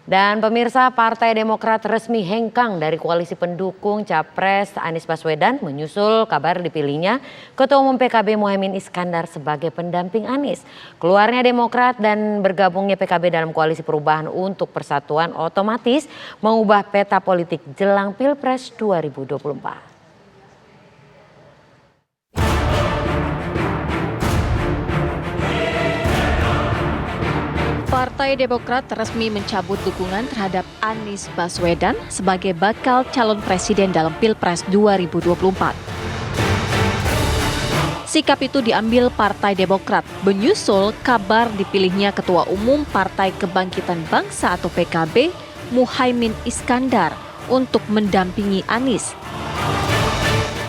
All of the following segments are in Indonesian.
Dan pemirsa, Partai Demokrat resmi hengkang dari koalisi pendukung Capres Anies Baswedan menyusul kabar dipilihnya Ketua Umum PKB Muhaimin Iskandar sebagai pendamping Anies. Keluarnya Demokrat dan bergabungnya PKB dalam koalisi perubahan untuk persatuan otomatis mengubah peta politik jelang Pilpres 2024. Partai Demokrat resmi mencabut dukungan terhadap Anies Baswedan sebagai bakal calon presiden dalam Pilpres 2024. Sikap itu diambil Partai Demokrat menyusul kabar dipilihnya Ketua Umum Partai Kebangkitan Bangsa atau PKB, Muhaimin Iskandar, untuk mendampingi Anies.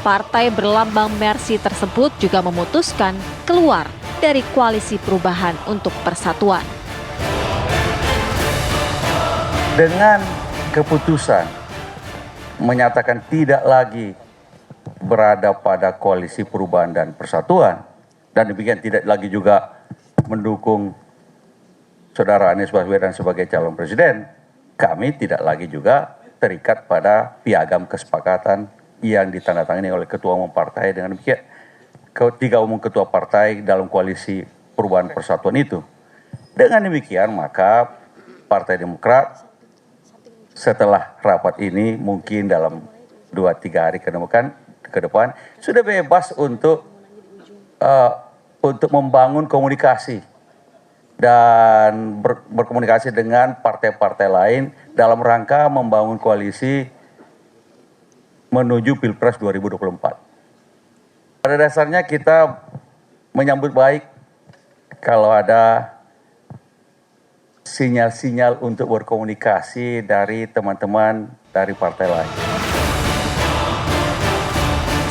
Partai berlambang Mercy tersebut juga memutuskan keluar dari Koalisi Perubahan untuk Persatuan. Dengan keputusan menyatakan tidak lagi berada pada koalisi perubahan dan persatuan, dan demikian tidak lagi juga mendukung saudara Anies Baswedan sebagai calon presiden, kami tidak lagi juga terikat pada piagam kesepakatan yang ditandatangani oleh Ketua Umum Partai dengan demikian ketiga umum ketua partai dalam koalisi perubahan persatuan itu. Dengan demikian maka Partai Demokrat setelah rapat ini mungkin dalam 2-3 hari ke depan sudah bebas untuk membangun komunikasi dan berkomunikasi dengan partai-partai lain dalam rangka membangun koalisi menuju Pilpres 2024. Pada dasarnya kita menyambut baik kalau ada sinyal-sinyal untuk berkomunikasi dari teman-teman dari partai lain.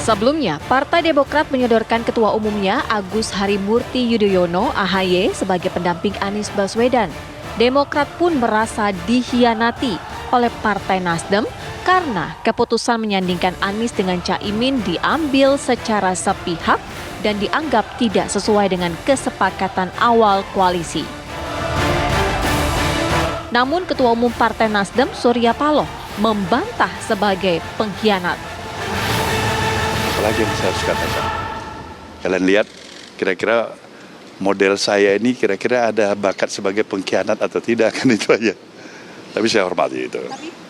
Sebelumnya, Partai Demokrat menyodorkan Ketua Umumnya Agus Harimurti Yudhoyono (AHY) sebagai pendamping Anies Baswedan. Demokrat pun merasa dikhianati oleh Partai Nasdem karena keputusan menyandingkan Anies dengan Caimin diambil secara sepihak dan dianggap tidak sesuai dengan kesepakatan awal koalisi. Namun Ketua Umum Partai Nasdem Surya Paloh membantah sebagai pengkhianat. Apalagi yang saya harus katakan. Kalian lihat kira-kira model saya ini kira-kira ada bakat sebagai pengkhianat atau tidak, kan itu aja. Tapi saya hormati itu.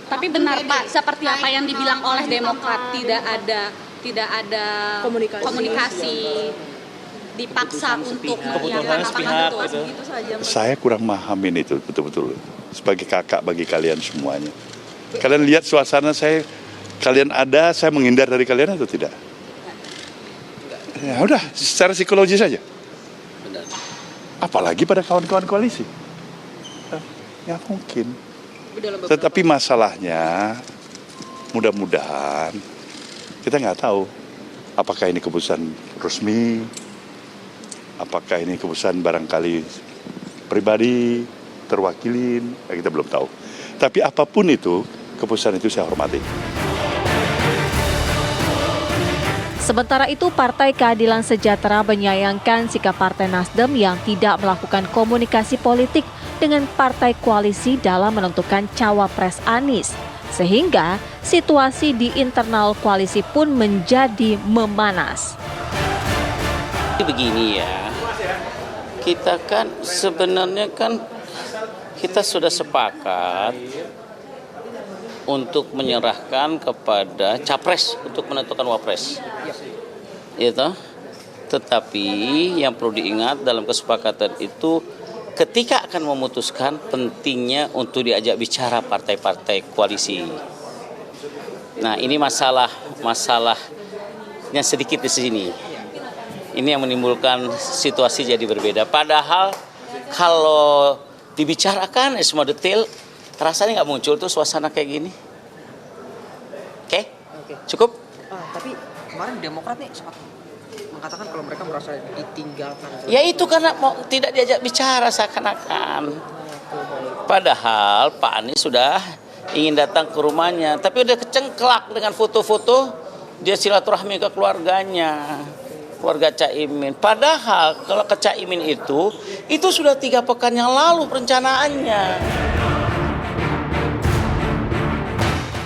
Tapi benar Pak, seperti apa yang dibilang oleh Demokrat, tidak ada komunikasi dipaksa untuk mengiyakan apakah begitu saja. Saya kurang memahami itu betul-betul. Sebagai kakak bagi kalian semuanya. Kalian lihat suasana saya, kalian ada, saya menghindar dari kalian atau tidak? Ya udah, secara psikologis saja. Apalagi pada kawan-kawan koalisi. Ya mungkin. Tetapi masalahnya, mudah-mudahan kita nggak tahu apakah ini keputusan resmi, apakah ini keputusan barangkali pribadi, terwakilin, kita belum tahu. Tapi apapun itu, keputusan itu saya hormati. Sementara itu, Partai Keadilan Sejahtera menyayangkan sikap Partai Nasdem yang tidak melakukan komunikasi politik dengan partai koalisi dalam menentukan cawapres Anies. Sehingga situasi di internal koalisi pun menjadi memanas. Begini ya, kita kan sebenarnya kita sudah sepakat untuk menyerahkan kepada capres untuk menentukan wapres. Gitu. Tetapi yang perlu diingat dalam kesepakatan itu ketika akan memutuskan pentingnya untuk diajak bicara partai-partai koalisi. Nah, ini masalahnya sedikit di sini. Ini yang menimbulkan situasi jadi berbeda. Padahal kalau dibicarakan semua detail, rasanya nggak muncul tuh suasana kayak gini. Oke? Cukup? Tapi kemarin Demokrat nih sempat mengatakan kalau mereka merasa ditinggalkan. Ya itu karena tidak diajak bicara seakan-akan. Padahal Pak Anies sudah ingin datang ke rumahnya, tapi udah kecengklak dengan foto-foto dia silaturahmi ke keluarganya. Keluarga Caimin. Padahal kalau ke Caimin itu sudah 3 pekan yang lalu perencanaannya.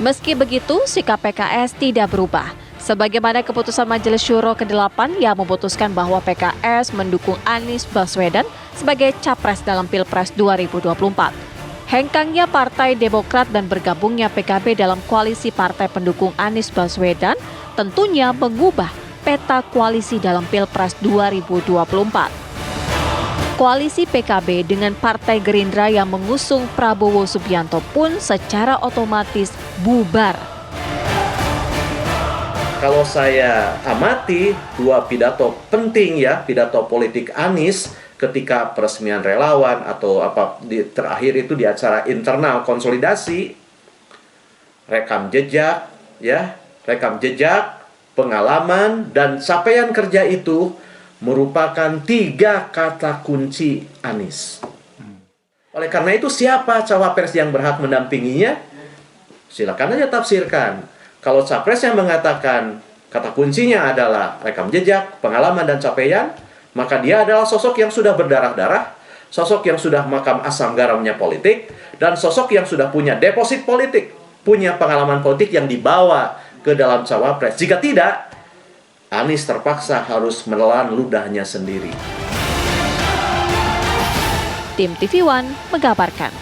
Meski begitu, sikap PKS tidak berubah. Sebagaimana keputusan Majelis Syuro ke-8 yang memutuskan bahwa PKS mendukung Anies Baswedan sebagai capres dalam Pilpres 2024. Hengkangnya Partai Demokrat dan bergabungnya PKB dalam koalisi partai pendukung Anies Baswedan tentunya mengubah peta koalisi dalam Pilpres 2024. Koalisi PKB dengan Partai Gerindra yang mengusung Prabowo Subianto pun secara otomatis bubar. Kalau saya amati dua pidato penting ya, pidato politik Anies ketika peresmian relawan atau terakhir itu di acara internal konsolidasi, rekam jejak, pengalaman dan capaian kerja itu merupakan 3 kata kunci Anies. Oleh karena itu siapa cawapres yang berhak mendampinginya? Silakan aja tafsirkan. Kalau capres yang mengatakan kata kuncinya adalah rekam jejak, pengalaman dan capaian, maka dia adalah sosok yang sudah berdarah-darah, sosok yang sudah makam asam garamnya politik, dan sosok yang sudah punya deposit politik, punya pengalaman politik yang dibawa ke dalam cawapres. Jika tidak, Anies terpaksa harus menelan ludahnya sendiri. Tim TV One mengabarkan.